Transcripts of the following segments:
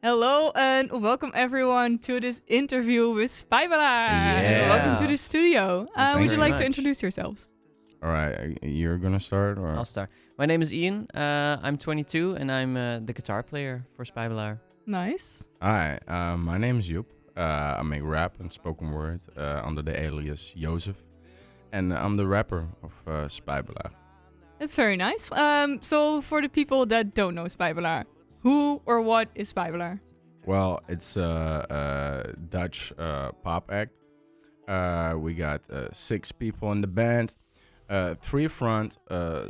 Hello and welcome everyone to this interview with Spijbelaar. Yes. Welcome to the studio. Thank Would you you like very to much. introduce yourselves? All right, you're gonna start, or I'll start. My name is Ian. I'm 22 and I'm the guitar player for Spijbelaar. Nice. Hi, my name is Joep. I make rap and spoken word under the alias Jozef, and I'm the rapper of Spijbelaar. That's very nice. So for the people that don't know Spijbelaar, who or what is Spijbelaar? Well, it's a Dutch pop act. We got 6 people in the band. 3 front,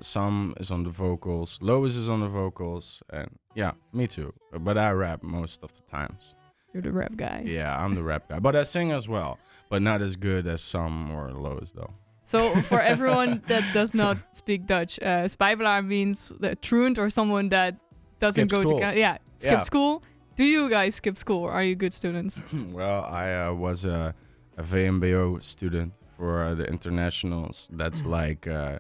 Sam is on the vocals, Lois is on the vocals, and yeah, me too. But I rap most of the times. You're the rap guy. Yeah, I'm the rap guy. But I sing as well, but not as good as Sam or Lois though. So for everyone that does not speak Dutch, Spijbelaar means the truant or someone that doesn't Skip go school. to skip Yeah. school. Do you guys skip school or are you good students? Well, I was a VMBO student for the internationals. That's like, I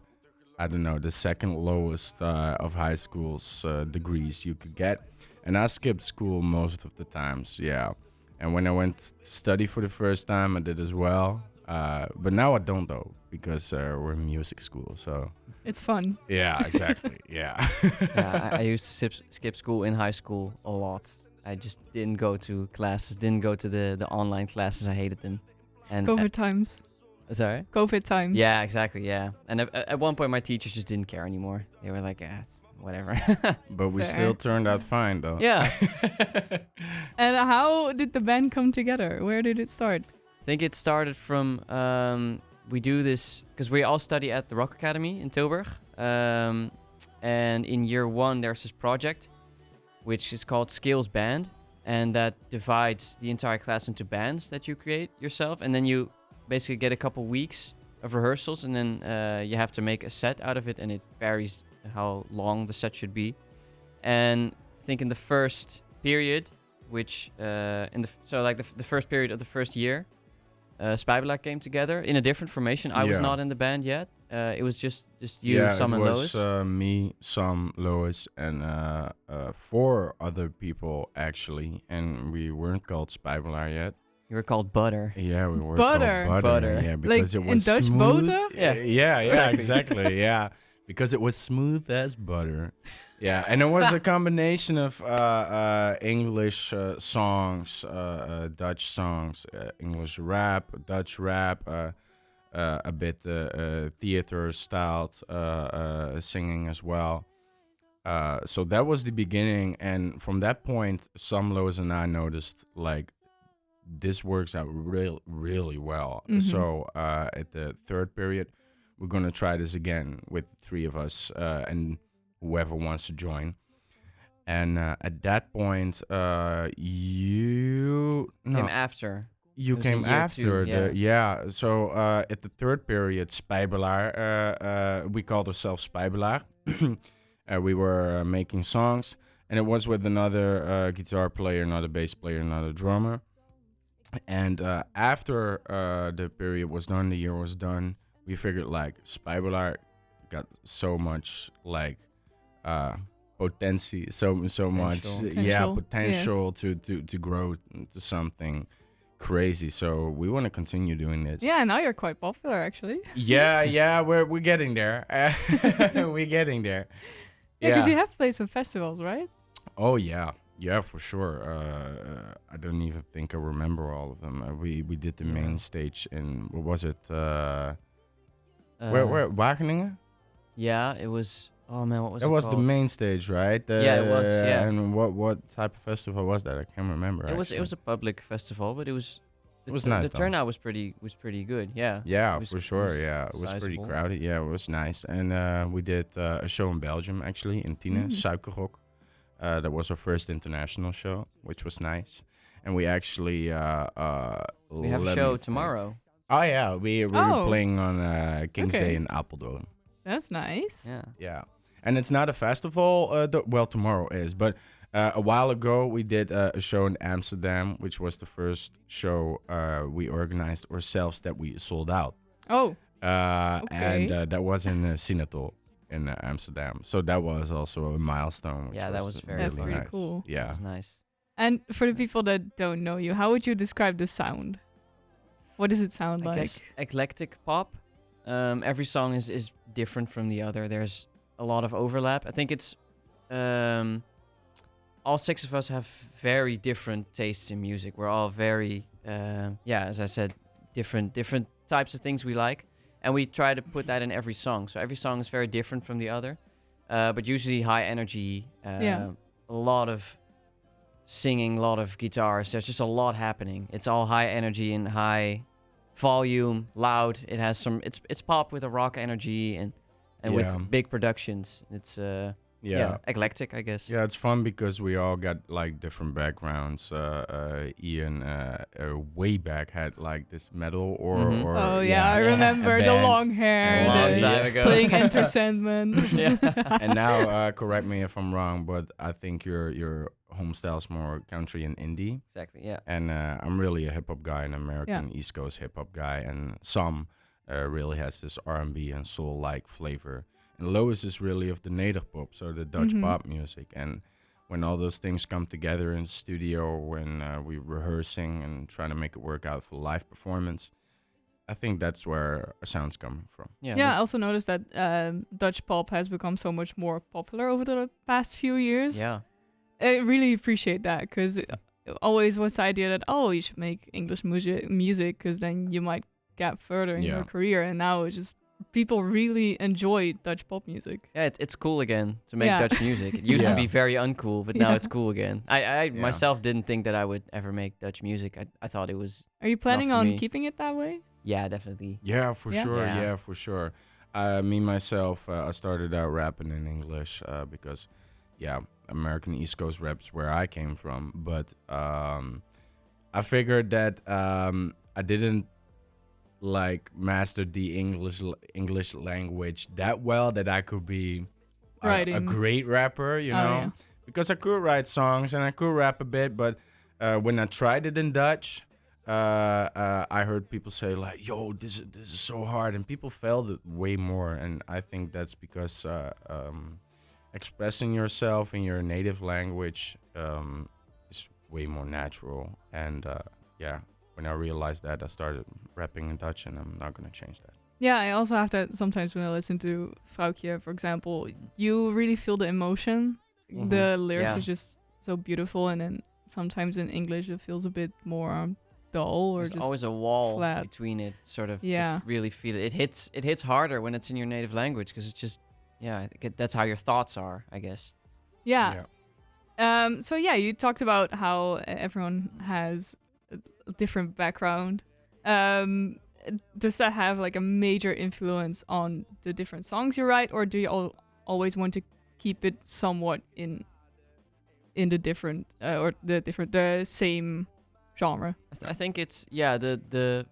don't know, the second lowest of high school's degrees you could get. And I skipped school most of the times, yeah. And when I went to study for the first time, I did as well. But now I don't though, because we're in music school, so. It's fun. Yeah, exactly, yeah. Yeah, I used to skip school in high school a lot. I just didn't go to classes, didn't go to the online classes. I hated them. And COVID times. sorry? COVID times. Yeah, exactly, yeah. And at one point my teachers just didn't care anymore. They were like, it's whatever. But we Fair. still turned out fine though. Yeah. And how did the band come together? Where did it start? I think it started from we do this because we all study at the Rock Academy in Tilburg, and in year 1 there's this project which is called Scales Band, and that divides the entire class into bands that you create yourself, and then you basically get a couple weeks of rehearsals, and then you have to make a set out of it, and it varies how long the set should be. And I think in the first period, which the first period of the first year, Spijbelaar came together in a different formation. I was Yeah. not in the band yet. It was just you, Sam, and Lois. Yeah, it was me, Sam, Lois, and 4 other people actually, and we weren't called Spijbelaar yet. You were called Butter. Yeah, we were Butter. called Butter. Butter. Yeah, because Like it was in Dutch, smooth. boter? Yeah, Exactly. exactly. Yeah, because it was smooth as butter. Yeah, and it was a combination of English songs, Dutch songs, English rap, Dutch rap, a bit theater-styled singing as well. So that was the beginning, and from that point, Sam, Lois, and I noticed like this works out really well. Mhm. So at the third period, we're gonna try this again with 3 of us and whoever wants to join. And at that point, you Came after. you It was in came year after 2, yeah. So at the third period, Spijbelaar, we called ourselves Spijbelaar. We were making songs, and it was with another guitar player, another bass player, another drummer. And after the period was done, the year was done, we figured like Spijbelaar got so much like potency, so much potential to grow to something crazy. So we want to continue doing this. Yeah, now you're quite popular actually. Yeah, we're getting there. We're getting there. Yeah, because you have played some festivals, right? Oh yeah, for sure. I don't even think I remember all of them. We did the main stage in, what was it? Where Wageningen? Yeah, it was. Oh man, what was it? That was the called? main stage, right? Yeah, it was, yeah. And what type of festival was that? I can't remember. It was actually. a public festival, but it was. It was nice, The though. turnout was pretty good. Yeah. Yeah, It was- for sure. it was Yeah, it was pretty sizable. crowded. Yeah, it was nice. And we did a show in Belgium, actually, in Tiene, Suikerrock. That was our first international show, which was nice. And we actually... We have a show tomorrow. Oh, yeah. We were Oh. playing on King's Okay. Day in Apeldoorn. That's nice. Yeah. Yeah. And it's not a festival. Well, tomorrow is. But a while ago, we did a show in Amsterdam, which was the first show we organized ourselves that we sold out. Oh, And that was in Sinatol in Amsterdam. So that was also a milestone. Which Yeah, that was very That's fun. pretty nice. cool. That Yeah. was nice. And for the people that don't know you, how would you describe the sound? What does it sound I like? guess eclectic pop. Every song is different from the other. There's a lot of overlap. I think it's all 6 of us have very different tastes in music. We're all very, as I said, different types of things we like, and we try to put that in every song. So every song is very different from the other, but usually high energy. A lot of singing, a lot of guitars. There's just a lot happening. It's all high energy and high volume, loud. It has some. It's pop with a rock energy and with big productions. It's eclectic, I guess. Yeah, it's fun because we all got like different backgrounds. Ian, way back had like this metal or I remember a the band. long hair, A long time ago. playing Enter Sandman. And now, correct me if I'm wrong, but I think your home style's more country and indie. Exactly. Yeah. And I'm really a hip hop guy, an American East Coast hip hop guy, and some really has this R&B and soul like flavor. And Lois is really of the native pop, so the Dutch pop music. And when all those things come together in the studio, when we're rehearsing and trying to make it work out for live performance, I think that's where our sound's coming from. I also noticed that Dutch pop has become so much more popular over the past few years. Yeah. I really appreciate that, because it always was the idea that, you should make English music because then you might get further in your career. And now it's just people really enjoy Dutch pop music. Yeah, it's cool again to make Dutch music. It used to be very uncool, but now it's cool again. I myself didn't think that I would ever make Dutch music. I thought it was. Are you planning on keeping it that way? Yeah, definitely. Yeah, for sure. Yeah, for sure. Me myself, I started out rapping in English because, American East Coast rap is where I came from. But I figured that I didn't like master the English language that well that I could be a great rapper, you know, because I could write songs and I could rap a bit, but when I tried it in Dutch, I heard people say like, "Yo, this is so hard," and people felt it way more, and I think that's because expressing yourself in your native language is way more natural, and when I realized that, I started rapping in Dutch, and I'm not going to change that. Yeah, I also have that sometimes when I listen to Vrouwtje, for example, you really feel the emotion. The lyrics are just so beautiful, and then sometimes in English it feels a bit more dull, or There's just always a wall flat between it, sort of, to really feel it. It hits harder when it's in your native language, because it's just, I think that's how your thoughts are, I guess. Yeah. So you talked about how everyone has a different background. Does that have like a major influence on the different songs you write, or do you always want to keep it somewhat in the different the same genre? I think it's the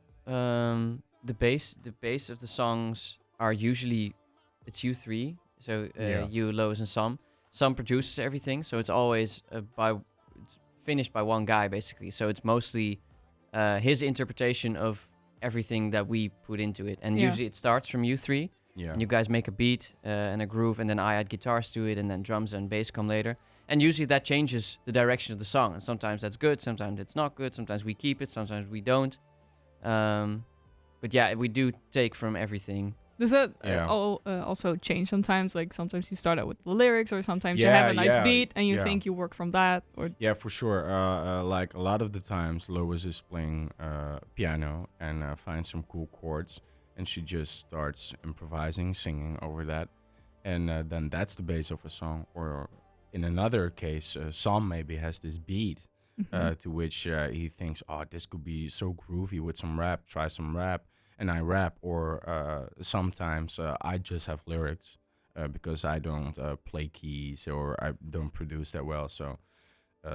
base of the songs are usually it's you three, so you, Lois, and Sam produces everything, so it's always it's finished by one guy basically, so it's mostly his interpretation of everything that we put into it, and usually it starts from you three, and you guys make a beat and a groove, and then I add guitars to it, and then drums and bass come later, and usually that changes the direction of the song, and sometimes that's good, sometimes it's not good, sometimes we keep it, sometimes we don't, but we do take from everything. Does that also change sometimes? Like sometimes you start out with the lyrics, or sometimes you have a nice beat and you think you work from that? Or for sure. Like a lot of the times, Lois is playing piano and finds some cool chords, and she just starts improvising, singing over that, and then that's the base of a song. Or in another case, Sam maybe has this beat to which he thinks, "Oh, this could be so groovy with some rap. Try some rap." And I rap, or sometimes I just have lyrics because I don't play keys, or I don't produce that well. So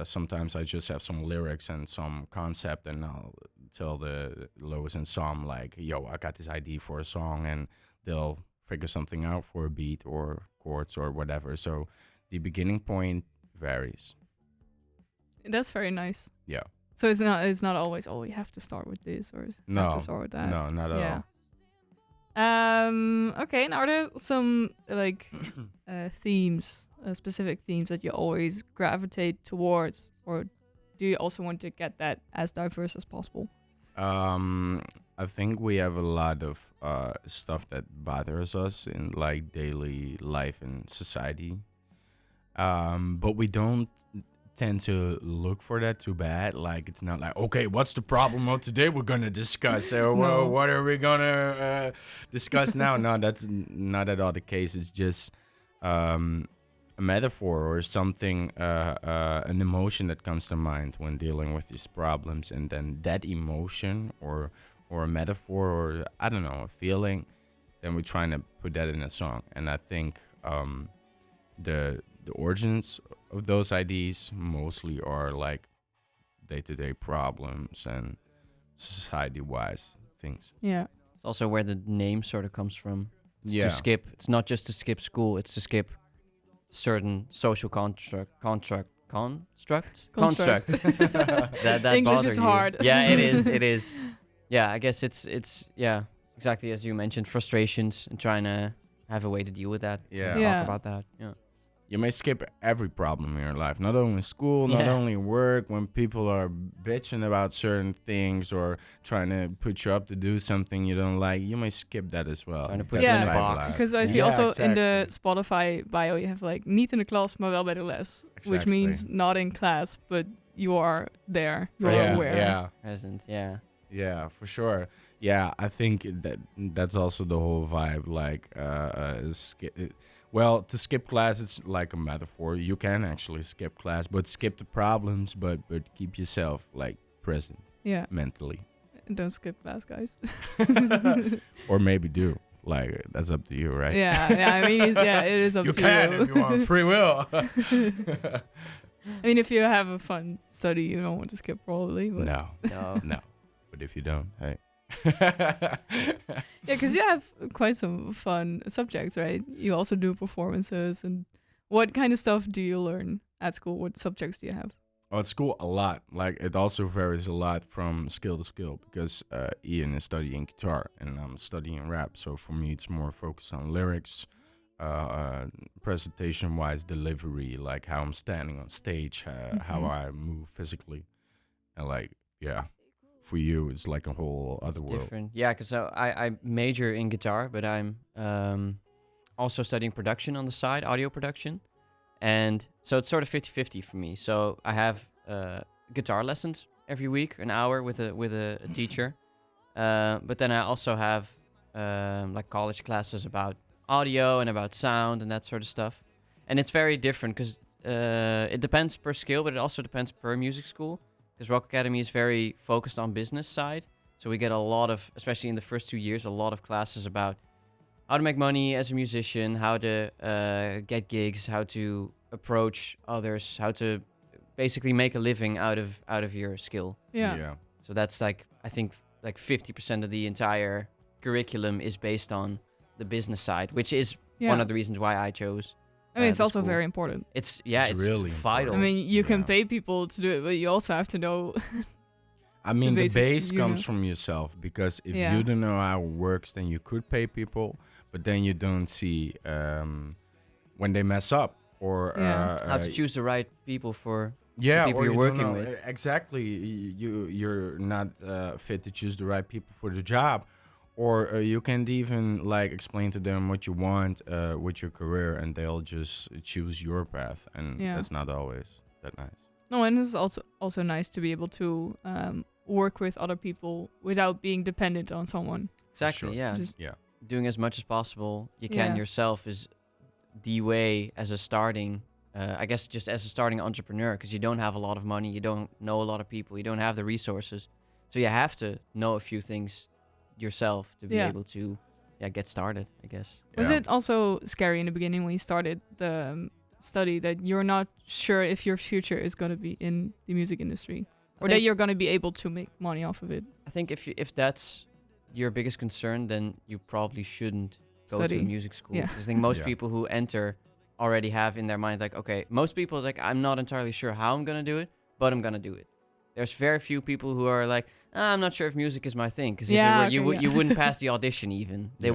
sometimes I just have some lyrics and some concept, and I'll tell the Lois and Sam like, "Yo, I got this idea for a song," and they'll figure something out for a beat or chords or whatever. So the beginning point varies. That's very nice. Yeah. So it's not always, we have to start with this, or have to start with that. No, not at all. Okay, and are there some like themes, specific themes that you always gravitate towards, or do you also want to get that as diverse as possible? I think we have a lot of stuff that bothers us in like daily life and society. But we don't tend to look for that too bad. Like it's not like, okay, what's the problem of today we're gonna discuss? Well, No. what are we gonna discuss now? No, that's not at all the case. It's just a metaphor or something, an emotion that comes to mind when dealing with these problems, and then that emotion or a metaphor or I don't know, a feeling, then we're trying to put that in a song. And I think the origins of those ideas mostly are like day-to-day problems and society-wise things. Yeah. It's also where the name sort of comes from. It's Yeah. to skip. It's not just to skip school. It's to skip certain social constructs. Constructs. that English bother is you. hard. Yeah, it is. It is. Yeah, I guess it's yeah, exactly as you mentioned, frustrations and trying to have a way to deal with that. Yeah. Yeah. Talk about that. Yeah. You may skip every problem in your life, not only school, not Yeah. only work, when people are bitching about certain things or trying to put you up to do something you don't like, you may skip that as well. Trying to put That's you in a Spijbelaar. box. Because I see Yeah, also in the exactly. Spotify bio, you have like niet in de klas, maar wel bij de les, which Exactly. means not in class, but you are there. You are Yeah, aware. yeah. Present. Yeah. Yeah, for sure. Yeah, I think that's also the whole vibe. Like, well, to skip class, it's like a metaphor. You can actually skip class, but skip the problems, but keep yourself like present Yeah. mentally, Don't skip class, guys. or maybe do. Like that's up to you, right? Yeah. I mean, it is up You to can you. if you want free will. I mean, if you have a fun study, you don't want to skip probably. But No, No. no. But if you don't, hey. Yeah, because you have quite some fun subjects, right? You also do performances. And what kind of stuff do you learn at school? What subjects do you have? Oh, at school, a lot. Like, it also varies a lot from skill to skill because Ian is studying guitar and I'm studying rap. So for me, it's more focused on lyrics, presentation-wise, delivery, like how I'm standing on stage, how I move physically. And like, yeah, for you, it's like a whole other It's world. different. Yeah, because I major in guitar, but I'm also studying production on the side, audio production. And so it's sort of 50-50 for me. So I have guitar lessons every week, an hour with a teacher. But then I also have like college classes about audio and about sound and that sort of stuff. And it's very different because it depends per skill, but it also depends per music school. Because Rock Academy is very focused on business side. So we get a lot of, especially in the first 2 years, a lot of classes about how to make money as a musician, how to get gigs, how to approach others, how to basically make a living out of your skill. Yeah. So that's like, I think like 50% of the entire curriculum is based on the business side, which is one of the reasons why I chose. I mean, it's the also school. very important. It's It's really vital. I mean, you can Yeah. pay people to do it, but you also have to know. I mean, the basics, base you comes know. from yourself because if Yeah. you don't know how it works, then you could pay people, but then you don't see when they mess up or Yeah. how to choose the right people for yeah, people or you're you don't working know- with. Exactly, you're not fit to choose the right people for the job, or you can't even like explain to them what you want with your career, and they'll just choose your path, and Yeah. that's not always that nice. No, and it's also nice to be able to work with other people without being dependent on someone. Exactly, Sure. yeah. Just Yeah, Doing as much as possible you can Yeah. yourself is the way as a starting, I guess just as a starting entrepreneur, because you don't have a lot of money, you don't know a lot of people, you don't have the resources. So you have to know a few things yourself to be Yeah. able to get started, I guess. Was Yeah. it also scary in the beginning when you started the study that you're not sure if your future is going to be in the music industry or that you're going to be able to make money off of it? I think if that's your biggest concern, then you probably shouldn't go to Study. a music school. Yeah. 'Cause I think most Yeah. people who enter already have in their mind like, okay, most people like, I'm not entirely sure how I'm gonna do it, but I'm gonna do it. There's very few people who are like, I'm not sure if music is my thing, because if Yeah, it were, okay, yeah. you wouldn't pass the audition even. Yeah.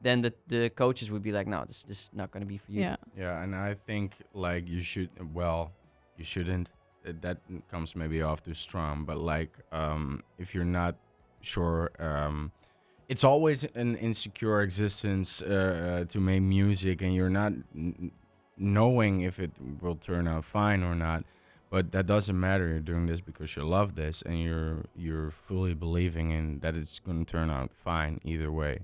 Then the coaches would be like, no, this is not gonna be for you. Yeah. yeah, and I think like you shouldn't. that comes maybe off too strong. But like, if you're not sure, it's always an insecure existence to make music, and you're not knowing if it will turn out fine or not. But that doesn't matter. You're doing this because you love this, and you're fully believing in that it's going to turn out fine either way.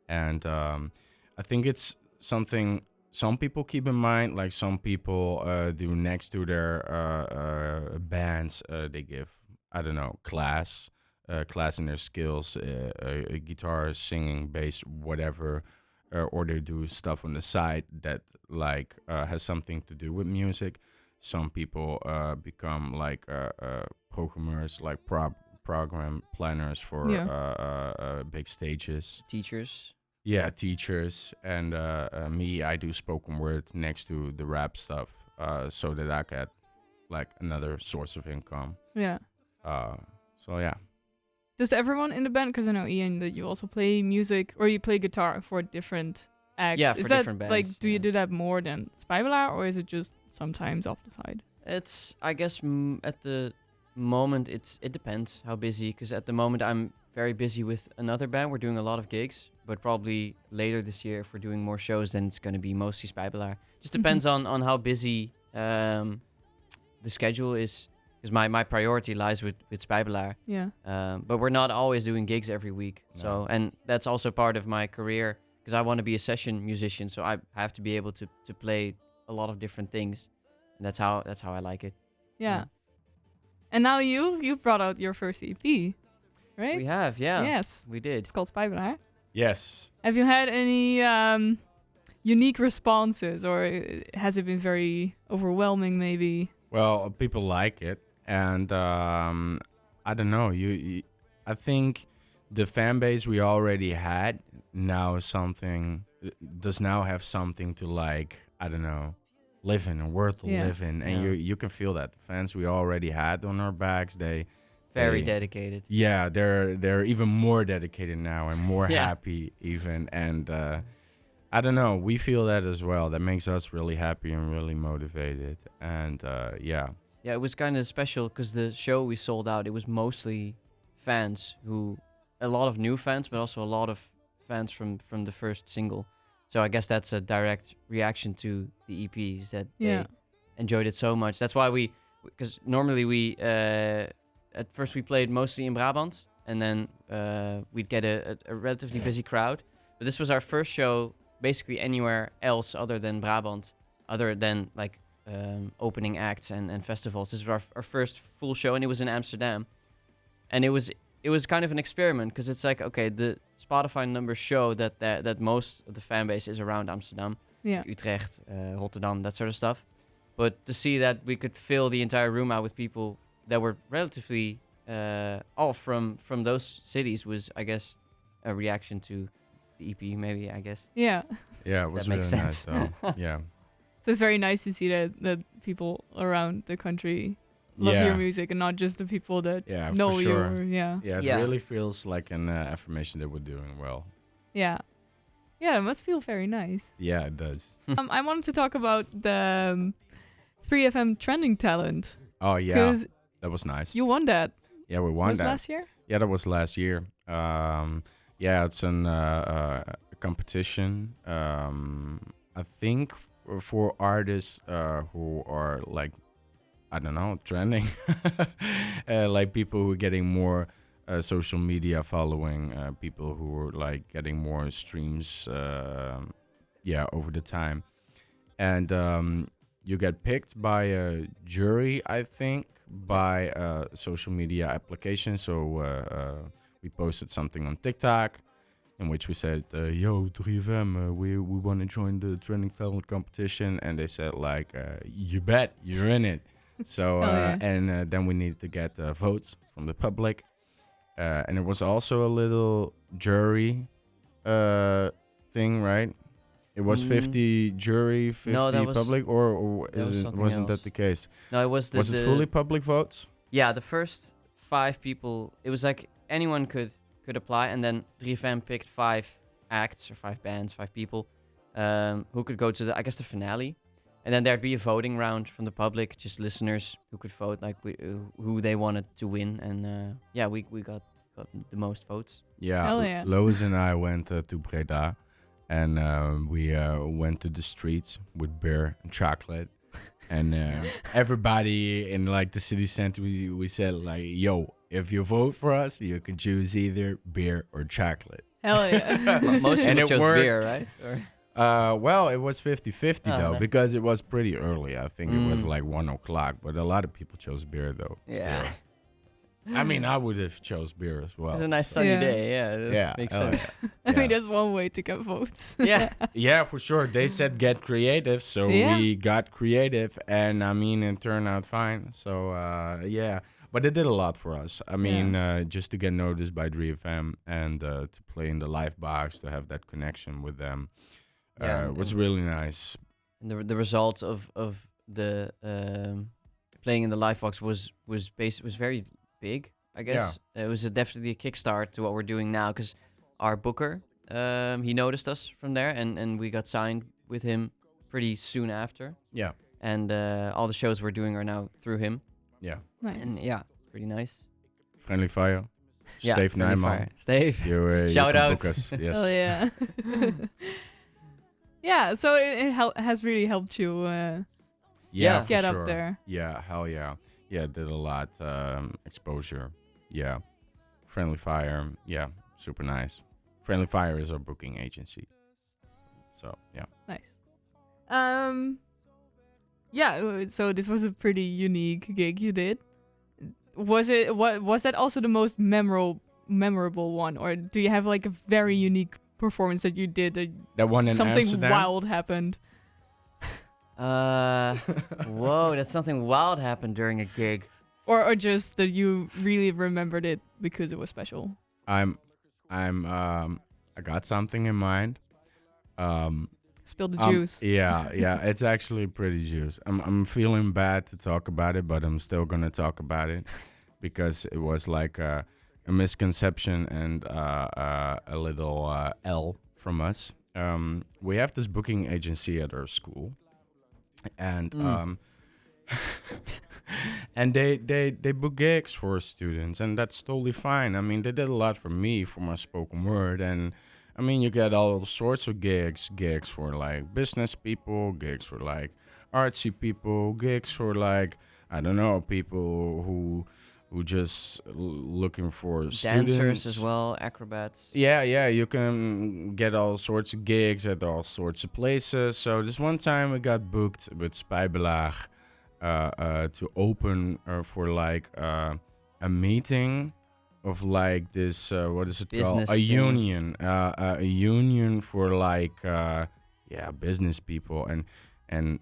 And I think it's something some people keep in mind. Like some people do next to their bands, they give, I don't know, class in their skills, guitar, singing, bass, whatever, or they do stuff on the side that like has something to do with music. Some people become like programmers, like program planners for big stages. Teachers. Yeah, teachers. And me, I do spoken word next to the rap stuff, so that I get like another source of income. Yeah. So yeah. Does everyone in the band, because I know, Ian, that you also play music, or you play guitar for different acts. Yeah, is for that, different bands, like, do you yeah. do that more than Spijbelaar, or is it just sometimes off the side? It's, I guess, at the moment, it depends how busy. Because at the moment, I'm very busy with another band. We're doing a lot of gigs. But probably later this year, if we're doing more shows, then it's going to be mostly Spijbelaar. Just depends on how busy the schedule is. Because my priority lies with Spijbelaar. Yeah. But we're not always doing gigs every week. No. So, and that's also part of my career. Because I want to be a session musician. So I have to be able to play a lot of different things. And that's how I like it. Yeah. And now you brought out your first EP, right? We have, yeah. Yes. We did. It's called Spijbelaar. Yes. Have you had any unique responses, or has it been very overwhelming maybe? Well, people like it, and I don't know. I think the fan base we already had does now have something to, like, I don't know, live in and worth to live in, and you can feel that the fans we already had on our backs, they Very dedicated. Yeah, they're even more dedicated now and more Yeah. happy even, and I don't know. We feel that as well. That makes us really happy and really motivated, and yeah. Yeah, it was kind of special because the show we sold out, it was mostly fans a lot of new fans, but also a lot of fans from the first single. So I guess that's a direct reaction to the EPs that they enjoyed it so much. That's why because normally at first we played mostly in Brabant, and then we'd get a relatively busy crowd. But this was our first show basically anywhere else other than Brabant, other than like opening acts and festivals. This was our first full show, and it was in Amsterdam. And it was kind of an experiment, because it's like, okay, the Spotify numbers show that most of the fan base is around Amsterdam, Utrecht, Rotterdam, that sort of stuff. But to see that we could fill the entire room out with people that were relatively all from those cities was, I guess, a reaction to the EP, maybe, I guess. Yeah. Yeah, it was That makes really sense. nice though. Yeah. So it's very nice to see that people around the country love your music, and not just the people that know for you. sure. Or, Yeah, it really feels like an affirmation that we're doing well. Yeah. Yeah, it must feel very nice. Yeah, it does. I wanted to talk about the 3FM trending talent. Oh yeah, Because that was nice. you won that. Yeah, we won Was that. last year? Yeah, that was last year. Yeah, it's an competition. I think for artists who are like, I don't know, trending, like people who are getting more social media following, people who are like getting more streams, over the time, and you get picked by a jury, I think, by a social media application. So we posted something on TikTok in which we said, yo, 3FM, we want to join the trending talent competition. And they said, like, you bet, you're in it. So, and then we needed to get votes from the public. And it was also a little jury thing, right? It was 50 jury, 50 public, or wasn't that the case? No, it was Was it fully public votes? Yeah, the first 5 people, it was like anyone could apply, and then 3FM picked 5 acts or 5 bands, 5 people who could go to the finale. And then there'd be a voting round from the public, just listeners who could vote like who they wanted to win. And we got the most votes. Yeah, Hell yeah. Lois and I went to Breda, and we went to the streets with beer and chocolate. And everybody in like the city center, we said like, yo, if you vote for us, you can choose either beer or chocolate. Hell yeah. Most And people it chose worked. beer, right? Or Well, it was 50-50 though, nice. because it was pretty early. I think it was Mm. like 1 o'clock, but a lot of people chose beer though. yeah, still. I mean, I would have chose beer as well. it's a nice sunny Yeah. day. Yeah, that Yeah, makes hell sense. I Yeah. mean, that's one way to get votes. Yeah, Yeah, for sure. They said get creative, so Yeah. we got creative, and I mean, it turned out fine. So yeah, but it did a lot for us. I mean, just to get noticed by 3FM and to play in the live box, to have that connection with them, Yeah, was and- really nice. and the results of the playing in the live box was very big. I guess it was definitely a kickstart to what we're doing now, because our booker he noticed us from there, and we got signed with him pretty soon after. Yeah, And all the shows we're doing are now through him. yeah. Nice. And yeah, it's pretty nice. Friendly Fire, Yeah, Steve Friendly Nijman. Fire. Steve. You Shout can out. book us. Yes. Hell yeah. Yeah, so it has really helped you Yeah, for get sure. up there. Yeah, hell yeah. Yeah, did a lot. Exposure. Yeah. Friendly Fire. Yeah, super nice. Friendly Fire is our booking agency. So, yeah. Nice. Yeah, so this was a pretty unique gig you did. Was that also the most memorable one, or do you have like a very unique performance that you did that That one in something Amsterdam? wild happened? Whoa, that's something wild happened during a gig. Or just that you really remembered it because it was special? I got something in mind. Spill the juice. Yeah, it's actually pretty juice. I'm feeling bad to talk about it, but I'm still gonna talk about it because it was like a misconception and a little L from us. We have this booking agency at our school, and and they book gigs for students, and that's totally fine. I mean, they did a lot for me for my spoken word, and I mean, you get all sorts of gigs for like business people, gigs for like artsy people, gigs for like, I don't know, people who just looking for Dancers students as well, acrobats. Yeah, you can get all sorts of gigs at all sorts of places. So this one time we got booked with Spijbelaar to open for like a meeting of like this what is it Business called? A thing. union, a union for like business people, and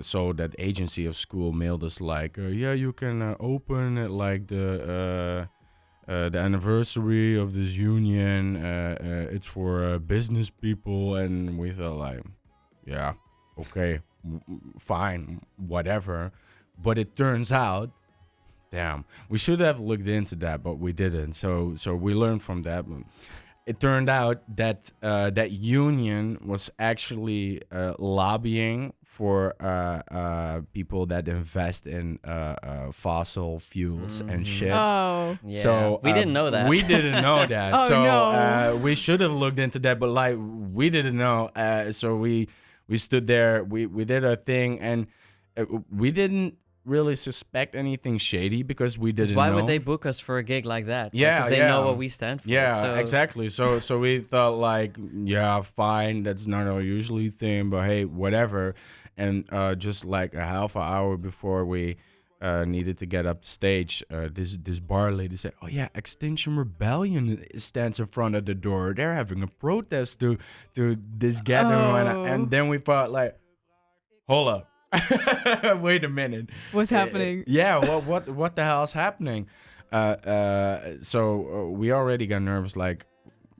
so that agency of school mailed us like you can open at like the anniversary of this union. It's for business people, and we thought like, yeah, okay, fine, whatever. But it turns out, damn, we should have looked into that, but we didn't. So we learned from that. It turned out that that union was actually lobbying for people that invest in fossil fuels and shit. Oh. Yeah. So we didn't know that. We didn't know that. Oh, so no. we should have looked into that, but like we didn't know. So we stood there. We did our thing, and we didn't really suspect anything shady because we didn't Why know. would they book us for a gig like that? Yeah, because they yeah. know what we stand for. Yeah, so exactly. So we thought like, yeah, fine, that's not our usually thing, but hey, whatever. And just like a half an hour before we needed to get up stage, this bar lady said, "Oh yeah, Extinction Rebellion stands in front of the door. They're having a protest to this gathering." Oh. And then we thought like, hold up. Wait a minute. What's happening? Yeah, what the hell is happening? So we already got nervous. Like,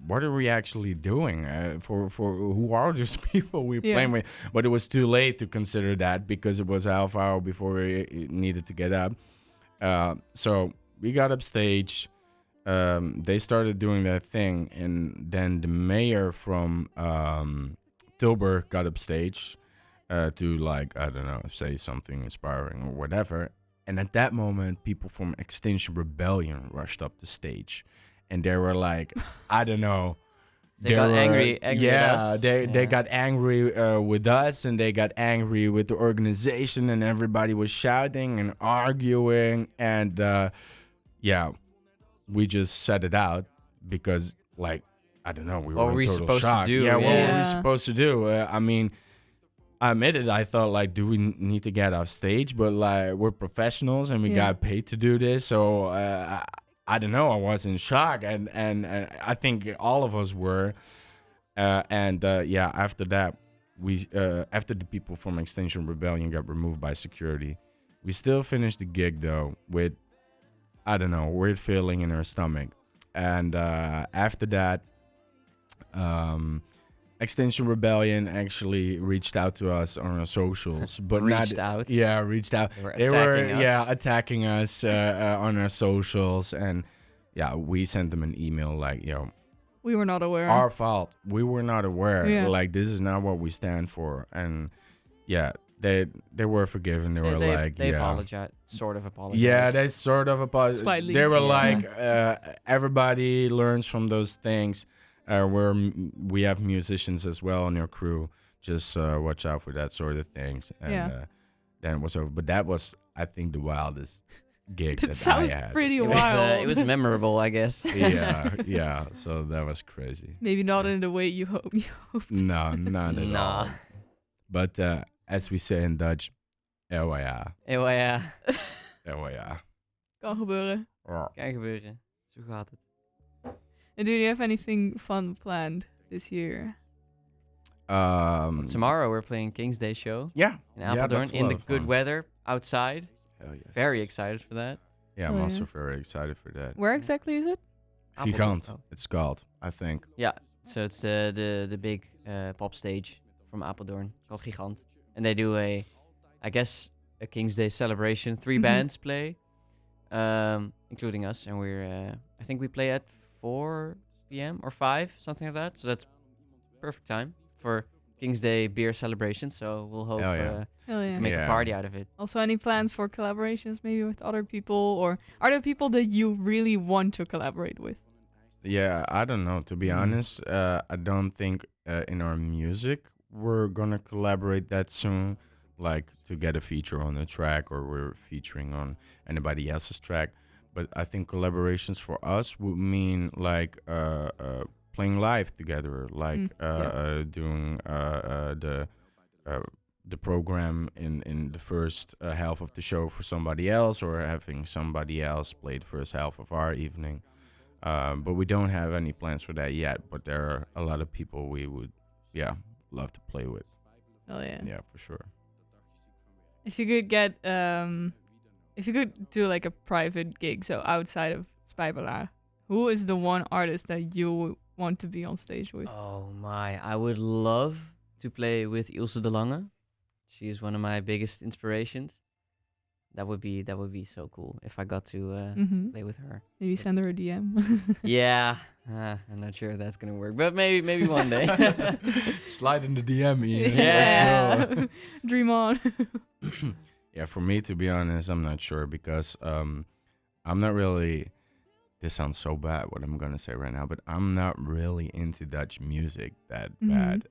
what are we actually doing? For who are these people we're playing with? But it was too late to consider that because it was a half hour before we needed to get up. So we got up stage. They started doing their thing, and then the mayor from Tilburg got up stage. to like, I don't know, say something inspiring or whatever. And at that moment, people from Extinction Rebellion rushed up the stage, and they were like, I don't know. They got angry Yeah, with us. they got angry with us, and they got angry with the organization, and everybody was shouting and arguing, and yeah, we just set it out because, like, I don't know, we What were were in we total supposed to shock. do? Yeah, what were we Yeah. supposed to do? I mean, I admitted, I thought, like, do we need to get off stage? But, like, we're professionals and we Yeah. got paid to do this. So, I don't know. I was in shock. And I think all of us were. Yeah, after that, after the people from Extinction Rebellion got removed by security, we still finished the gig, though, with, I don't know, weird feeling in our stomach. And after that, Extinction Rebellion actually reached out to us on our socials, but Reached out. Yeah, reached out. They were They attacking were us. attacking us on our socials, and yeah, we sent them an email like, yo, We were not aware. our fault. We were not aware. Yeah. Like, this is not what we stand for. And yeah, they were forgiven. They were like, they yeah. apologized, sort of apologized. Yeah, they sort of apologized. Slightly. They were Yeah. like, everybody learns from those things. We have musicians as well in our crew. Just watch out for that sort of things. And Yeah. then it was over. But that was, I think, the wildest gig It that sounds I had. pretty It wild. was memorable, I guess. yeah. So that was crazy. Maybe not in the way you hoped. No, not at Nah. all. But as we say in Dutch, ja. Ja, Ja. Kan gebeuren. kan gebeuren. Zo gaat het. And do you have anything fun planned this year? Tomorrow we're playing King's Day show Yeah. in Apeldoorn that's a in lot the of good fun. weather outside. Hell yes. Very excited for that. Yeah, Oh, I'm yeah. also very excited for that. Where exactly is it? Gigant, Oh. it's called, I think. Yeah, so it's the big pop stage from Apeldoorn called Gigant. And they do a King's Day celebration. 3 Mhm. bands play, including us. And I think we play at 4 p.m. or 5, something like that. So that's perfect time for King's Day beer celebration. So we'll hope Hell yeah. Hell yeah. make Yeah. a party out of it. Also, any plans for collaborations maybe with other people? Or are there people that you really want to collaborate with? Yeah, I don't know. To be Mhm. honest, I don't think in our music we're gonna collaborate that soon. Like to get a feature on the track, or we're featuring on anybody else's track. But I think collaborations for us would mean like playing live together, like doing the program in the first half of the show for somebody else, or having somebody else play the first half of our evening. But we don't have any plans for that yet. But there are a lot of people we would, love to play with. Oh yeah. Yeah, for sure. If you could get, if you could do like a private gig, so outside of Spijbelaar, who is the one artist that you want to be on stage with? Oh my, I would love to play with Ilse de Lange. She is one of my biggest inspirations. That would be so cool if I got to Mhm. play with her. Maybe send her a DM. Yeah, I'm not sure if that's gonna work, but maybe one day. Slide in the DM, Ian. Yeah. Let's go. Dream on. Yeah, for me, to be honest, I'm not sure because I'm not really. This sounds so bad what I'm gonna say right now, but I'm not really into Dutch music that bad.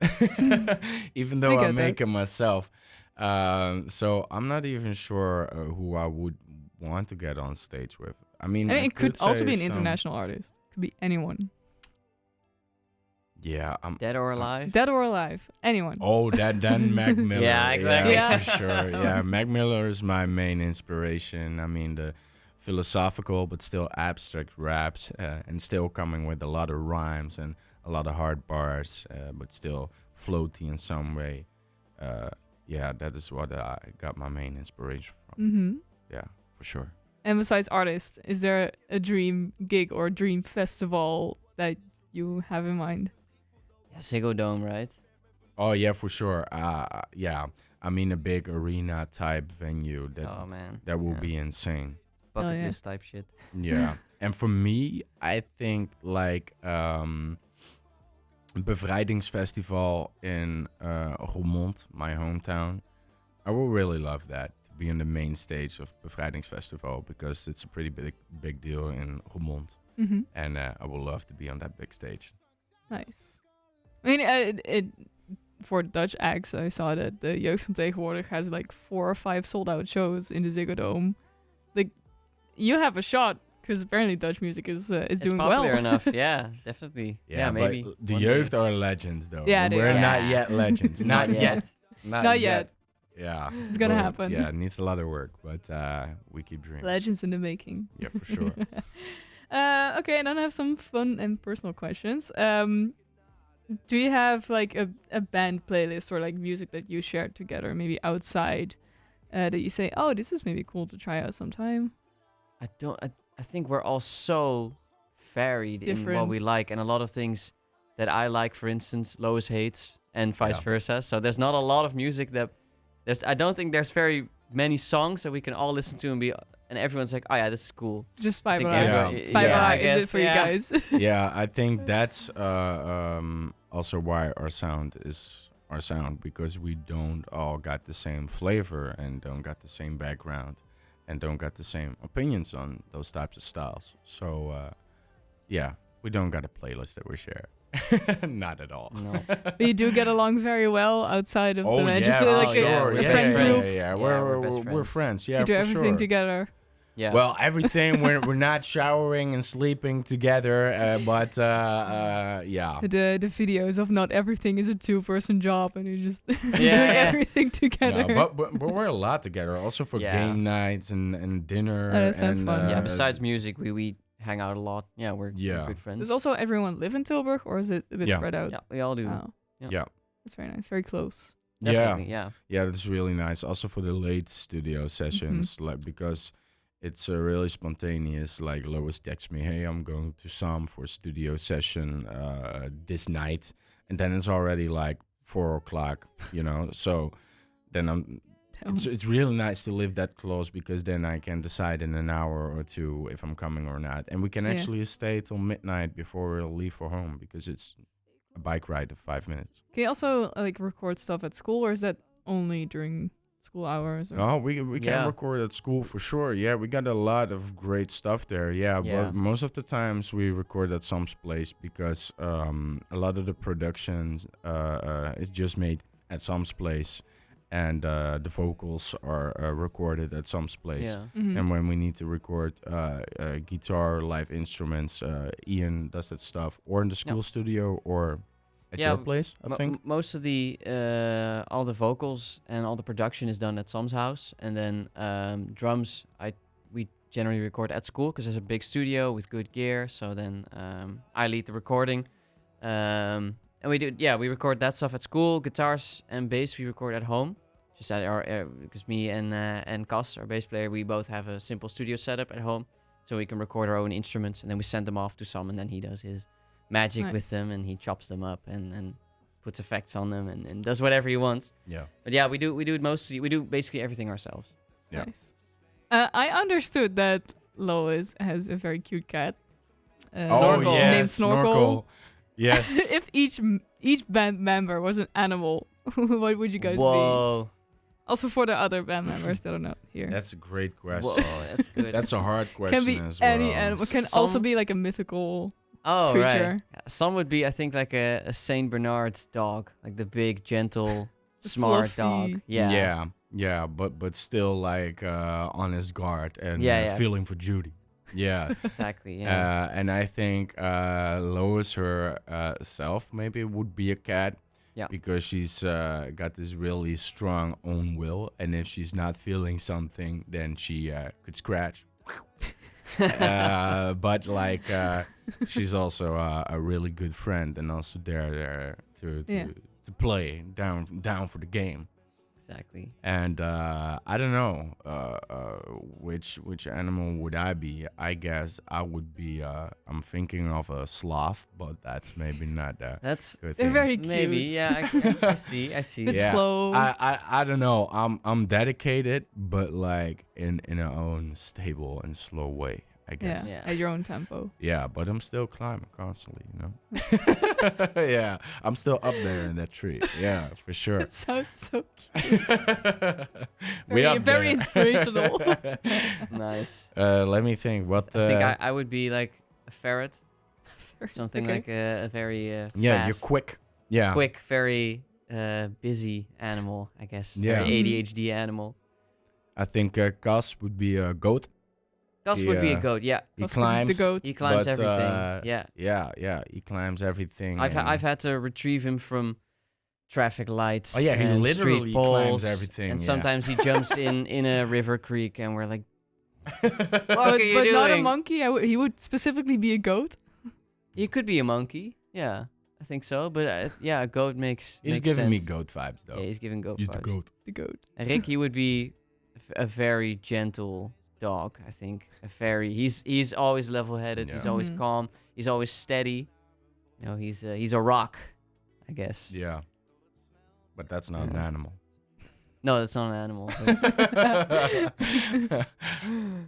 Even though I I get make that. it myself. So I'm not even sure who I would want to get on stage with. I mean, I mean, I it could also say be an some- international artist. Could be anyone, Yeah, Dead or alive? dead or alive. Anyone. Oh, then Mac Miller. Yeah, exactly. Yeah. for sure. Yeah, Mac Miller is my main inspiration. I mean, the philosophical but still abstract raps, and still coming with a lot of rhymes and a lot of hard bars, but still floaty in some way. Yeah, that is what I got my main inspiration from. Mm-hmm. Yeah, for sure. And besides artists, is there a dream gig or dream festival that you have in mind? Yeah, Ziggo Dome, right? Oh yeah, for sure. Yeah, I mean a big arena type venue Oh man, that will Yeah. be insane. bucket yeah. list type shit. Yeah. And for me, I think like Bevrijdingsfestival in Roermond, my hometown. I will really love that, to be in the main stage of Bevrijdingsfestival, because it's a pretty big deal in Roermond. Mm-hmm. And I would love to be on that big stage. Nice. I mean, for Dutch acts, I saw that the Jeugd van Tegenwoordig has like 4 or 5 sold out shows in the Ziggo Dome. Like, you have a shot, because apparently Dutch music is It's doing popular well. enough. Yeah, definitely. Yeah, maybe. But the one Jeugd day. are legends, though. Yeah, they We're are. not yet legends. Not yet. Not yet. Yeah. It's gonna Well, happen. Yeah, it needs a lot of work, but we keep dreaming. Legends in the making. Yeah, for sure. Okay, and then I have some fun and personal questions. Do you have like a band playlist or like music that you share together, maybe outside, that you say, oh, this is maybe cool to try out sometime? I think we're all so varied in what we Different. like, and a lot of things that I like, for instance, Lois hates, and vice Yeah. versa. So there's not a lot of music that I don't think there's very many songs that we can all listen to and everyone's like, oh yeah, this is cool. Just I think Spijbelaar. everyone- Spijbelaar I is it guess, for yeah. you guys? Yeah, I think that's also why our sound is our sound, because we don't all got the same flavor and don't got the same background and don't got the same opinions on those types of styles. So yeah, we don't got a playlist that we share. Not at all. No. But you do get along very well outside of Oh the band. yeah, Just for like sure. a yeah, friend yeah, group. yeah, yeah. Yeah, We're we're best we're friends. Yeah, You do for everything sure. together. Yeah. Well, everything we're not showering and sleeping together, but yeah. The videos of not everything is a 2-person job and you're just doing yeah. everything together. No, but we're a lot together, also for Yeah. game nights and dinner. Oh, that sounds and, fun. Yeah, besides music, we hang out a lot. Yeah, we're Yeah. good friends. Does also everyone live in Tilburg or is it a bit Yeah. spread out? Yeah, we all do. Oh, Yeah. that's very nice. Very close. Definitely, yeah. Yeah, that's really nice. Also for the late studio sessions, like, because it's really spontaneous. Like Lois texts me, "Hey, I'm going to Sam for a studio session this night," and then it's already like 4 o'clock. So then it's really nice to live that close, because then I can decide in an hour or two if I'm coming or not, and we can Yeah. actually stay till midnight before we'll leave for home, because it's a bike ride of 5 minutes. Can you also like record stuff at school or is that only during school hours? Or? Oh, we can Yeah. record at school for sure. Yeah, we got a lot of great stuff there. Yeah, Yeah. but most of the times we record at Sam's place, because a lot of the productions is just made at Sam's place, and the vocals are recorded at Sam's place. Yeah. Mhm. And when we need to record guitar, live instruments, Ian does that stuff, or in the school studio, or at Yeah, your place, I think. Most of the all the vocals and all the production is done at Sam's house, and then drums we generally record at school because there's a big studio with good gear. So then I lead the recording, and we record that stuff at school. Guitars and bass we record at home, just at our because me and Cas, our bass player, we both have a simple studio setup at home, so we can record our own instruments, and then we send them off to Sam, and then he does his magic with Nice. them, and he chops them up and puts effects on them and does whatever he wants. Yeah. But yeah, we do it mostly. We do basically everything ourselves. Yeah. Nice. I understood that Lois has a very cute cat. Snorkel. yeah, Named Snorkel. Yes. If each band member was an animal, what would you guys be? Whoa. Also for the other band members that are not here. That's a great question. Whoa, that's good. That's a hard question Can be as well. any animal. Can Some- also be like a mythical. oh, creature. right. Yeah, some would be, I think, like a Saint Bernard's dog, like the big, gentle, smart Fluffy. dog. Yeah. Yeah, but still like on his guard and Yeah. feeling for Judy. Yeah. Exactly. Yeah. And I think Lois herself maybe would be a cat. Yeah. Because she's got this really strong own will, and if she's not feeling something, then she could scratch. But like she's also a really good friend, and also there to play down for the game. Exactly. And I don't know which animal would I be. I guess I would be. I'm thinking of a sloth, but that's maybe not That's good They're thing. very cute. maybe. Yeah. I see. I see. It's Yeah. slow. I don't know. I'm dedicated, but like in a own stable and slow way. I guess. Yeah, Yeah. at your own tempo. Yeah, but I'm still climbing constantly, you know? Yeah, I'm still up there in that tree. Yeah, for sure. It sounds so cute. We up Very there. inspirational. Nice. Let me think. What? I think I would be like a ferret. Something Okay. like a very yeah, you're fast, quick. Yeah. quick, very busy animal, I guess. Yeah. Very Mhm. ADHD animal. I think Gus would be a goat. Gus He, would be a uh, goat. Yeah, He What's climbs. the goat. he climbs but, everything. Yeah, Yeah, he climbs everything. and- I've had to retrieve him from traffic lights. Oh, yeah, he and literally street climbs poles, everything, And yeah. sometimes he jumps in a river creek, and we're like, But, What are you but not a doing? monkey. He would specifically be a goat. he could be a monkey. Yeah, I think so. But yeah, a goat makes. He's makes giving me sense. goat vibes, though. Yeah, he's giving goat. He's the vibes. goat. The goat. And Ricky would be a very gentle dog. I think he's always level-headed. He's Yeah. always Mhm. calm. He's always steady. You know, he's a rock, I guess. Yeah. But that's not an Yeah. animal. No, that's not an animal. but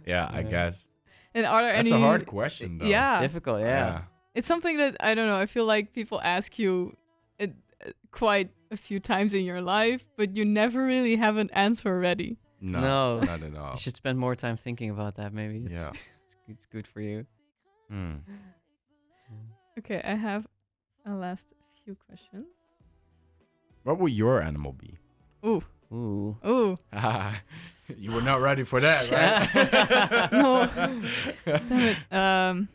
Yeah, I Yeah. guess. And are there That's any? a hard question, though. Yeah. it's difficult. Yeah. It's something that I don't know. I feel like people ask you it quite a few times in your life, but you never really have an answer ready. No, No. not at all. You should spend more time thinking about that. Maybe it's, Yeah. it's good for you. Hmm. Okay, I have a last few questions. What would your animal be? Ooh, Ooh. ooh. You were not ready for that, right? No. Damn it.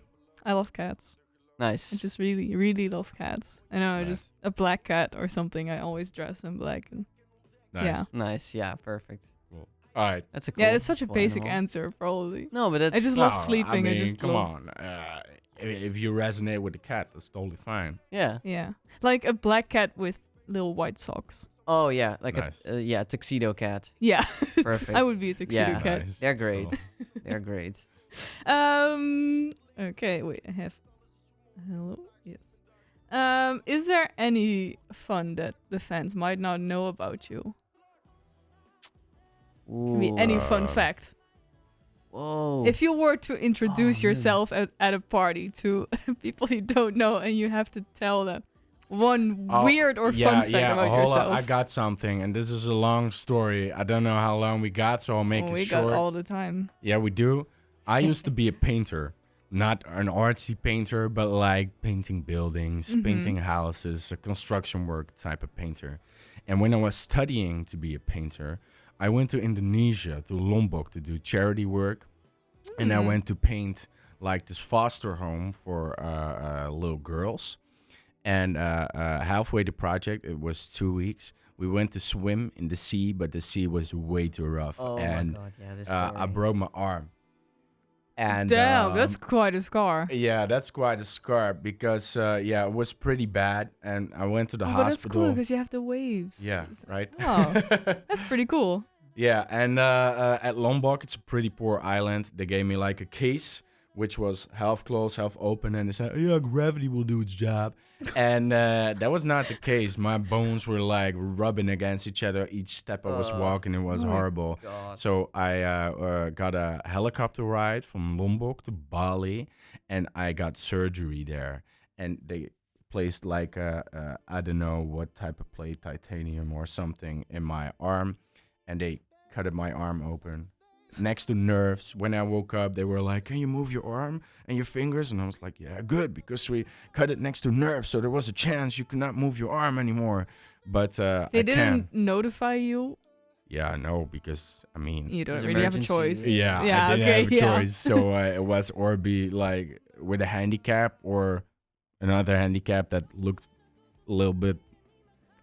I love cats. Nice. I just really, really love cats. I know, Nice. just a black cat or something. I always dress in black. And Nice. Yeah. Nice. Yeah. Perfect. All right. That's a cool. yeah, it's such a cool basic animal. answer, probably. No, but that's I just love No, sleeping. I I mean, just come love. on. If you resonate with the cat, that's totally fine. yeah. Yeah, like a black cat with little white socks. Oh yeah, like Nice. a tuxedo cat. Yeah, Perfect. I would be a tuxedo Yeah. cat. Nice. They're great. Cool. They're great. Okay, wait, I have. Hello. Yes. Is there any fun that the fans might not know about you? Can be any fun Uh, fact. Whoa. If you were to introduce man. yourself at a party to people you don't know, and you have to tell them one Oh, weird or yeah, fun fact yeah, about hold on, yourself. I got something, and this is a long story. I don't know how long we got, so I'll make Oh, it we short. got all the time. Yeah, we do. I used to be a painter, not an artsy painter, but like painting buildings, Mhm. painting houses, a construction work type of painter. And when I was studying to be a painter, I went to Indonesia, to Lombok, to do charity work. And I Mm. went to paint like this foster home for little girls. And halfway the project, it was 2 weeks. We went to swim in the sea, but the sea was way too rough. Oh and my god. Yeah. This. I story. broke my arm. And Damn, that's quite a scar. yeah, that's quite a scar because it was pretty bad, and I went to the Oh, but that's cool hospital. because you have the waves. Yeah, right. Oh, that's pretty cool. Yeah, and at Lombok, it's a pretty poor island. They gave me like a case, which was half closed, half open, and they said, "Yeah, gravity will do its job." And that was not the case. My bones were like rubbing against each other each step I was walking. It was Oh my horrible. God. So I got a helicopter ride from Lombok to Bali, and I got surgery there. And they placed like I don't know what type of plate, titanium or something, in my arm, and they cut my arm open next to nerves. When I woke up, they were like, "Can you move your arm and your fingers?" And I was like, "Yeah, good, because we cut it next to nerves, so there was a chance you could not move your arm anymore." But They I didn't can. notify you. Yeah, no, because I mean, You don't It's really have a emergency. choice. yeah, Yeah, I didn't okay, have a yeah. choice. So it was or be like with a handicap or another handicap that looked a little bit,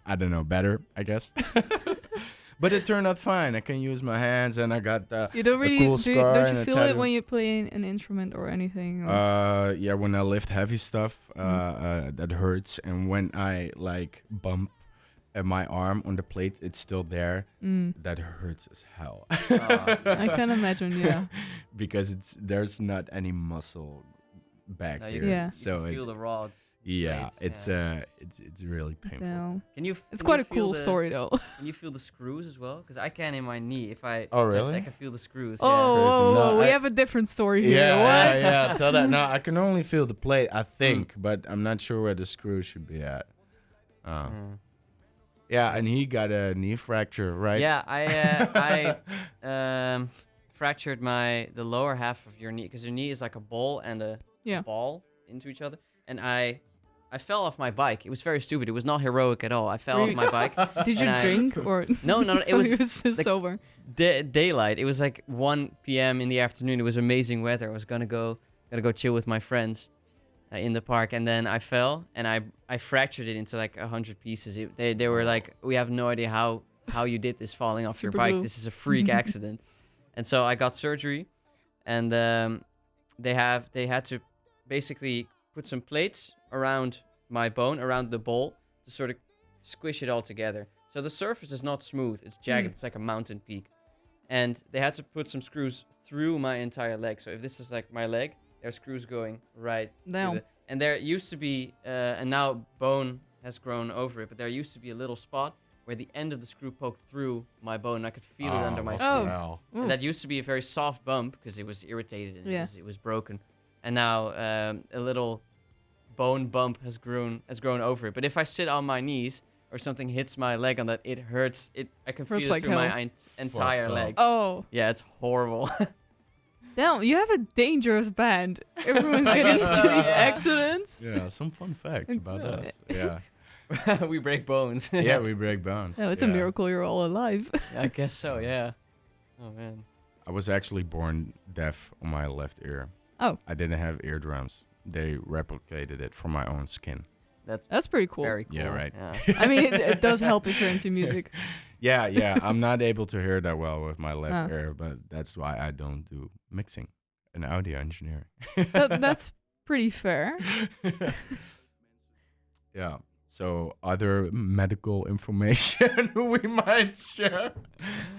I don't know, better, I guess. But it turned out fine. I can use my hands, and I got You don't really cool do, scar don't and you a feel it tattoo. when you play an instrument or anything? Or? yeah, when I lift heavy stuff, that hurts, and when I like bump my arm on the plate, it's still there. Mm. That hurts as hell. I can imagine. Yeah. Because there's not any muscle back No, here. you Yeah. So feel the rods. yeah, blades, it's really painful. No. It's It's quite a cool story, though. Can you feel the screws as well? Because I can in my knee. If I Oh, touch, really? I can feel the screws. Oh, No, we I- have a different story here. Yeah, What? yeah. Tell that. No, I can only feel the plate, I think, but I'm not sure where the screw should be at. Yeah. Mm. Yeah, and he got a knee fracture, right? Yeah, I fractured the lower half of your knee because your knee is like a ball and a Yeah. ball into each other, and I fell off my bike. It was very stupid. It was not heroic at all. I fell off my bike. Did you And I- drink or? No, it was just like- sober. Daylight. It was like 1 p.m. in the afternoon. It was amazing weather. I was gonna go chill with my friends in the park, and then I fell and I fractured it into like 100 pieces. They were like, we have no idea how you did this falling off your Super bike. glue. This is a freak accident. And so I got surgery, and they had to basically put some plates around my bone, around the ball, to sort of squish it all together. So the surface is not smooth. It's jagged. It's like a mountain peak. And they had to put some screws through my entire leg. So if this is like my leg, there are screws going right through Damn. and there used to be, and now bone has grown over it, but there used to be a little spot where the end of the screw poked through my bone, and I could feel it under my skin. Oh. Hell. And that used to be a very soft bump because it was irritated and Yeah. it was broken. And now a little bone bump has grown over it. But if I sit on my knees or something hits my leg on that, it hurts. I can feel Hurts it like through hell. my entire Fucked up. leg. Oh, Yeah, it's horrible. damn! You have a dangerous band. Everyone's getting into these accidents. Yeah, some fun facts about Yeah. us. Yeah. We break bones. Yeah, we break bones. Oh, it's a Yeah. miracle you're all alive. I guess so, yeah. Oh, man. I was actually born deaf on my left ear. Oh. I didn't have eardrums. They replicated it from my own skin. That's pretty cool. Very cool. Yeah, right. Yeah. I mean, it does help if you're into music. Yeah. I'm not able to hear that well with my left Oh. ear, but that's why I don't do mixing and audio engineering. That's pretty fair. Yeah. So other medical information we might share.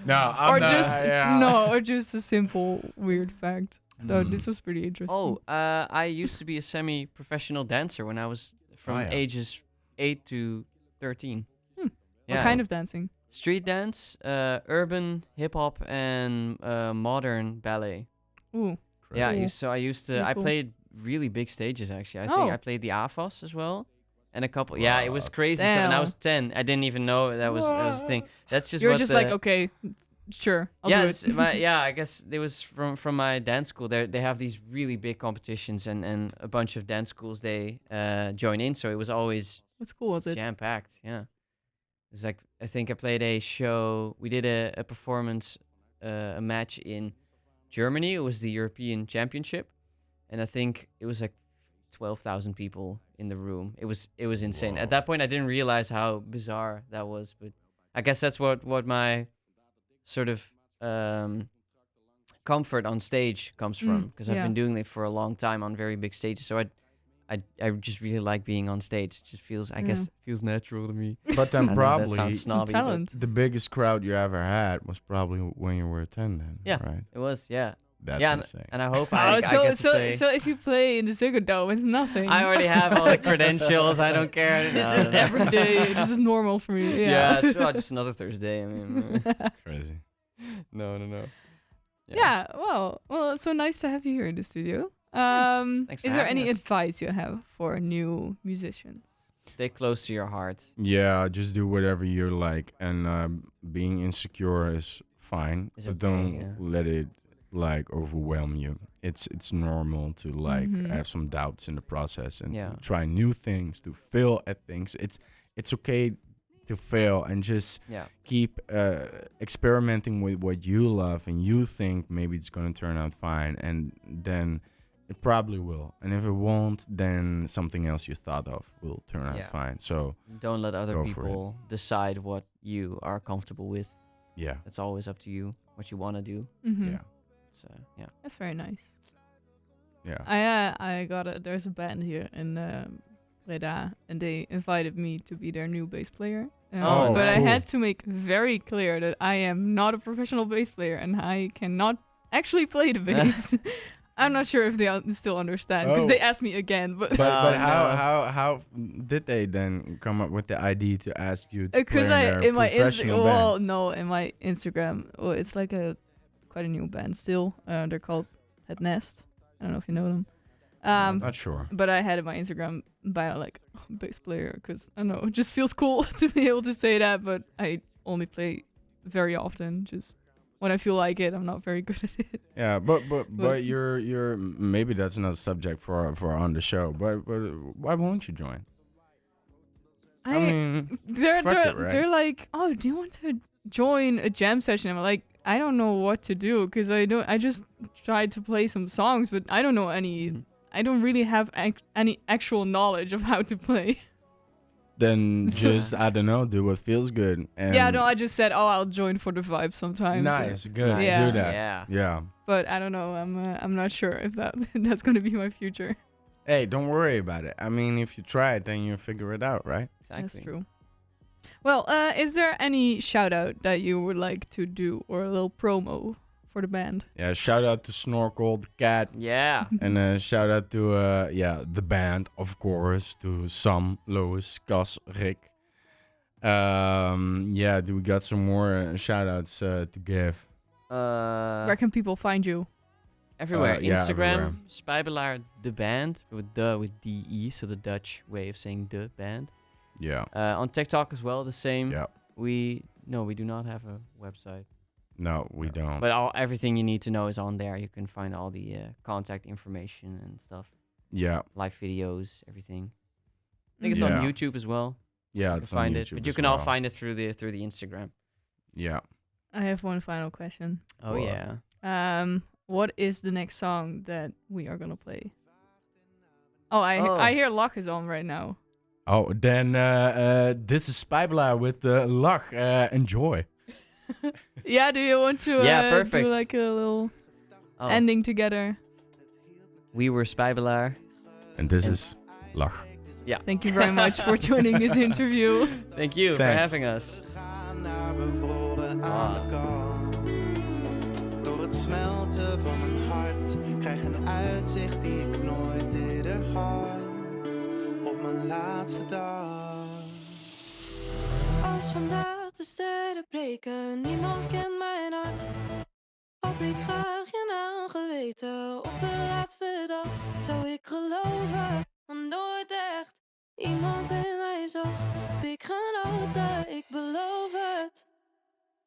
No, I'm Or not, just yeah. or just a simple weird fact. No, Mm. this was pretty interesting. Oh, I used to be a semi-professional dancer when I was from Oh, yeah. ages 8 to 13. Hmm. Yeah. What kind of dancing? Street dance, urban, hip-hop, and modern ballet. Ooh, Yeah, Cool. I used to. Very I cool. played really big stages actually. I Oh. think I played the AFAS as well, and a couple. Yeah, it was Fuck. crazy stuff. And I Damn. was 10. I didn't even know that was the thing. That's just you're what just the, like, okay, sure, I'll yeah, do it's it. I guess it was from my dance school. They have these really big competitions, and a bunch of dance schools they join in. So it was always What school was it? jam packed. Yeah, it's like I think I played a show. We did a performance, a match in Germany. It was the European Championship, and I think it was like 12,000 people in the room. It was insane. Whoa. At that point, I didn't realize how bizarre that was, but I guess that's what my sort of comfort on stage comes from, because I've yeah. been doing it for a long time on very big stages. So I just really like being on stage. It just feels, I guess, feels natural to me. But then I know that probably sounds Some snobby, but talent. the biggest crowd you ever had was probably when you were 10 then, Yeah. right? it was, yeah. That's Yeah, insane. And I hope Oh, I so get to so play. so if you play in the Ziggo Dome, it's nothing. I already have all the credentials. I don't care. This No, is no, no. every day. This is normal for me. Yeah, Yeah. it's just another Thursday. I mean, Crazy. no. Yeah. Well, it's so nice to have you here in the studio. Thanks for Is there having any us. advice you have for new musicians? Stay close to your heart. Yeah, just do whatever you like, and being insecure is fine, It's but okay, don't yeah. let it like overwhelm you. It's normal to like Mhm. have some doubts in the process and Yeah. to try new things, to fail at things. It's okay to fail and just Yeah. keep experimenting with what you love and you think maybe it's gonna turn out fine, and then it probably will. And if it won't, then something else you thought of will turn out Yeah. fine. So Don't let other Go for it. people decide what you are comfortable with. yeah, It's always up to you what you want to do. Mm-hmm. yeah, So yeah. That's very nice. yeah. I there's a band here in Breda, and they invited me to be their new bass player. Oh, but I cool. had to make very clear that I am not a professional bass player, and I cannot actually play the bass. I'm not sure if they still understand because they asked me again. But But no. how did they then come up with the idea to ask you to play because in their professional band? in my Instagram, it's like quite a new band still. They're called Het Nest. I don't know if you know them. Not sure. But I had in my Instagram bio like bass player because I don't know, it just feels cool to be able to say that. But I only play very often, just when I feel like it. I'm not very good at it. Yeah, but you're maybe that's not a subject for on the show. But why won't you join? I mean, they're like, oh, do you want to join a jam session? I'm like, I don't know what to do because I just tried to play some songs, but I don't know any. I don't really have any actual knowledge of how to play. Then just I don't know, do what feels good. And Yeah, no, I just said, oh, I'll join for the vibe sometimes. nice, good, Yeah. do that. Yeah. But I don't know. I'm not sure if that's gonna be my future. Hey, don't worry about it. I mean, if you try it, then you figure it out, right? Exactly. That's true. Well, is there any shout out that you would like to do or a little promo for the band? Yeah, shout out to Snorkel the cat. Yeah. And shout out to the band, of course, to Sam, Lois, Cas, Rick. Do we got some more shout outs to give? Where can people find you? Everywhere. yeah, Instagram, everywhere. Spijbelaar the band with DE, so the Dutch way of saying the band. Yeah. On TikTok as well, the same. Yeah. We do not have a website. No, we don't. But everything you need to know is on there. You can find all the contact information and stuff. Yeah. Live videos, everything. I think it's Yeah. on YouTube as well. Yeah, You it's can find on it, YouTube but you as can all well. find it through the Instagram. Yeah. I have one final question. Oh What? yeah. What is the next song that we are gonna play? I hear Lach is on right now. Oh, then this is Spijbelaar with Lach. Enjoy. Yeah, do you want to Yeah, perfect. do like a little Oh, ending together? we were Spijbelaar. And this And- is Lach. Thank you very much for joining this interview. Thank you Thanks. for having us. Gaan naar bevroren aan Ah. de kant. Door het smelten van mijn hart krijg een uitzicht die ik nooit eerder had. Op mijn laatste dag. Als vandaag de sterren breken, niemand kent mijn hart. Had ik graag je naam geweten op de laatste dag. Zou ik geloven, maar nooit echt. Iemand in mij zag, heb ik genoten, ik beloof het.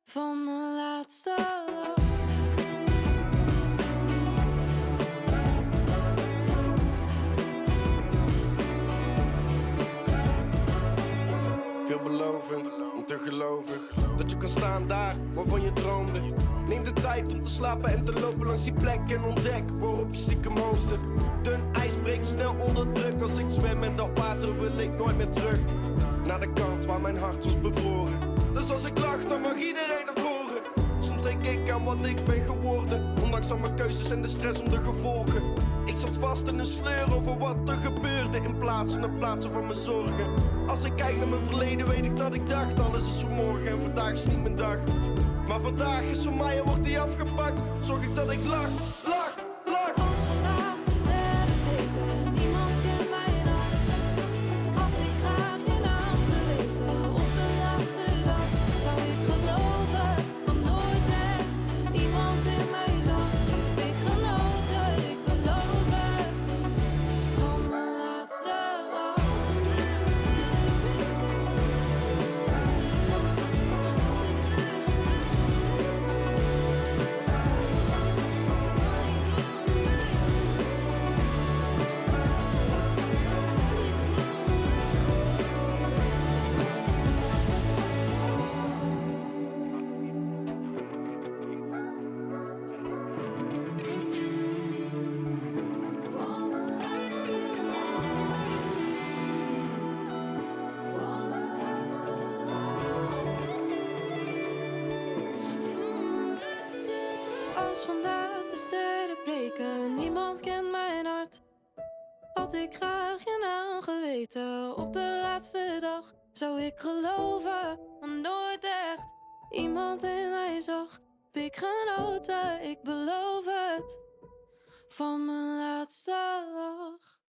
Van mijn laatste dag. Veelbelovend om te geloven dat je kan staan daar waarvan je droomde. Neem de tijd om te slapen en te lopen langs die plek en ontdek waarop je stiekem hoopte. Dun ijs breekt snel onder druk. Als ik zwem in dat water wil ik nooit meer terug naar de kant waar mijn hart was bevroren. Dus als ik lach dan mag iedereen het horen. Soms denk ik aan wat ik ben geworden, ondanks al mijn keuzes en de stress om de gevolgen. Ik zat vast in een sleur over wat er gebeurde in plaatsen van mijn zorgen. Als ik kijk naar mijn verleden weet ik dat ik dacht alles is voor morgen en vandaag is niet mijn dag. Maar vandaag is voor mij en wordt die afgepakt. Zorg ik dat ik lach, lach, lach. Als vandaag de sterren breken, niemand kent mijn hart. Had ik graag je naam geweten op de laatste dag. Zou ik geloven, maar nooit echt. Iemand in mij zag, heb ik genoten, ik beloof het. Van mijn laatste dag. Als vandaag de sterren breken, niemand kent mijn hart. Had ik graag je naam geweten op de laatste dag. Zou ik geloven, maar nooit echt. Iemand in mij zag, heb ik genoten, ik beloof het. van mijn laatste lach.